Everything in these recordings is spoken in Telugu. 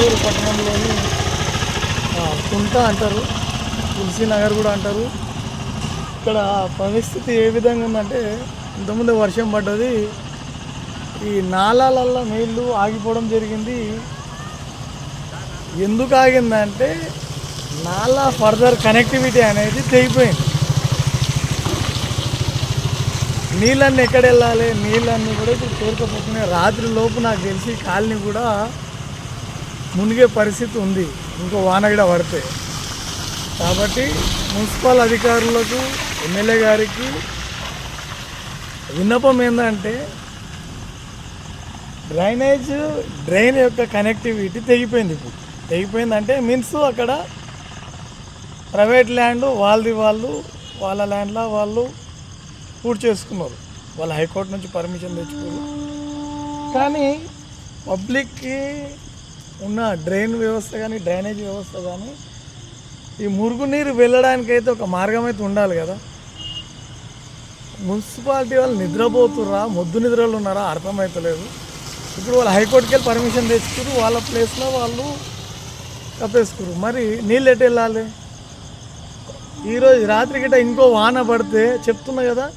తాండూరు పట్టణంలోని కుంట అంటారు, తులసీనగర్ కూడా అంటారు. ఇక్కడ పరిస్థితి ఏ విధంగా ఉందంటే, ఇంతకుముందు వర్షం పడ్డది, ఈ నాలాలల్లో నీళ్లు ఆగిపోవడం జరిగింది. ఎందుకు ఆగిందంటే నాలా ఫర్దర్ కనెక్టివిటీ అనేది తెగిపోయింది. నీళ్ళన్నీ ఎక్కడ వెళ్ళాలి, నీళ్ళన్నీ కూడా ఇప్పుడు కోరుకపోతున్నాయి. రాత్రి లోపు నాకు తెలిసి కాలనీ కూడా మునిగే పరిస్థితి ఉంది, ఇంకో వానగిడ పడితే. కాబట్టి మున్సిపల్ అధికారులకు, ఎమ్మెల్యే గారికి విన్నపం ఏంటంటే, డ్రైన్ యొక్క కనెక్టివిటీ తెగిపోయింది. ఇప్పుడు తెగిపోయిందంటే మీన్స్ అక్కడ ప్రైవేట్ ల్యాండ్ వాళ్ళ ల్యాండ్లో వాళ్ళు పూర్తి చేసుకున్నారు. వాళ్ళు హైకోర్టు నుంచి పర్మిషన్ తెచ్చుకోరు. కానీ పబ్లిక్కి ఉన్న డ్రైన్ వ్యవస్థ కానీ, డ్రైనేజ్ వ్యవస్థ కానీ, ఈ మురుగునీరు వెళ్ళడానికైతే ఒక మార్గం అయితే ఉండాలి కదా. మున్సిపాలిటీ వాళ్ళు నిద్రపోతుర్రా, మొద్దు నిద్రలు ఉన్నారా అర్థమవుతలేదు. ఇప్పుడు వాళ్ళు హైకోర్టుకి వెళ్ళి పర్మిషన్ తెచ్చుకురు, వాళ్ళ ప్లేస్లో వాళ్ళు కప్పేసుకురు. మరి నీళ్ళు ఎటు వెళ్ళాలి? ఈరోజు రాత్రి గిట్ట ఇంకో వాన పడితే చెప్తున్నా కదా,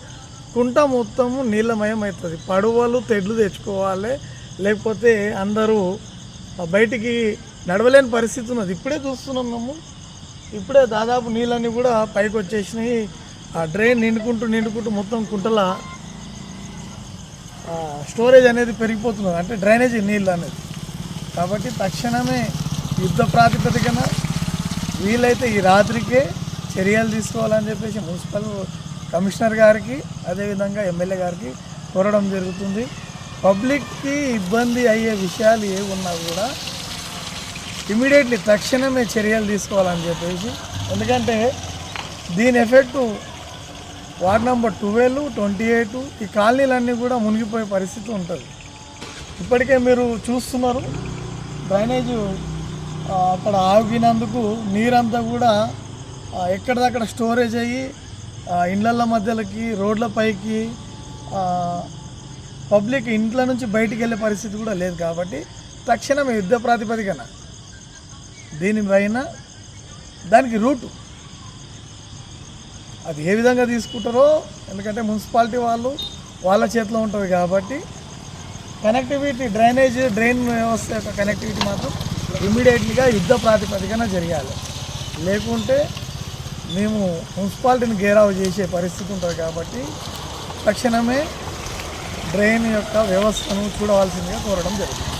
కుంట మొత్తము నీళ్ళమయం అవుతుంది. పడవలు తెడ్లు తెచ్చుకోవాలి, లేకపోతే అందరూ బయటికి నడవలేని పరిస్థితి ఉన్నది. ఇప్పుడే చూస్తున్నాం మేము, ఇప్పుడే దాదాపు నీళ్ళన్నీ కూడా పైకి వచ్చేసినాయి. ఆ డ్రైన్ నిండుకుంటూ మొత్తం కుంటల స్టోరేజ్ అనేది పెరిగిపోతున్నది, అంటే డ్రైనేజీ నీళ్ళు అనేది. కాబట్టి తక్షణమే యుద్ధ ప్రాతిపదికన వీలైతే ఈ రాత్రికే చర్యలు తీసుకోవాలని చెప్పేసి మున్సిపల్ కమిషనర్ గారికి, అదేవిధంగా ఎమ్మెల్యే గారికి కోరడం జరుగుతుంది. పబ్లిక్కి ఇబ్బంది అయ్యే విషయాలు ఏవి ఉన్నా కూడా ఇమీడియట్లీ తక్షణమే చర్యలు తీసుకోవాలని చెప్పేసి. ఎందుకంటే దీని ఎఫెక్టు వార్డ్ నెంబర్ 12, 28 ఈ కాలనీలన్నీ కూడా మునిగిపోయే పరిస్థితి ఉంటుంది. ఇప్పటికే మీరు చూస్తున్నారు, డ్రైనేజు అక్కడ ఆగినందుకు నీరంతా కూడా ఎక్కడిదక్కడ స్టోరేజ్ అయ్యి ఇండ్ల మధ్యలోకి, రోడ్ల పైకి, పబ్లిక్ ఇంట్ల నుంచి బయటికి వెళ్ళే పరిస్థితి కూడా లేదు. కాబట్టి తక్షణమే యుద్ధ ప్రాతిపదికన దీనిపైన దానికి రూటు అది ఏ విధంగా తీసుకుంటారో, ఎందుకంటే మున్సిపాలిటీ వాళ్ళ చేతిలో ఉంటుంది. కాబట్టి కనెక్టివిటీ, డ్రైన్ వ్యవస్థ యొక్క కనెక్టివిటీ మాత్రం ఇమ్మీడియట్లీగా యుద్ధ ప్రాతిపదికన జరగాలి. లేకుంటే మేము మున్సిపాలిటీని గేరావు చేసే పరిస్థితి ఉంటుంది. కాబట్టి తక్షణమే డ్రైన్ యొక్క వ్యవస్థను చూడవలసిందిగా కోరడం జరుగుతుంది.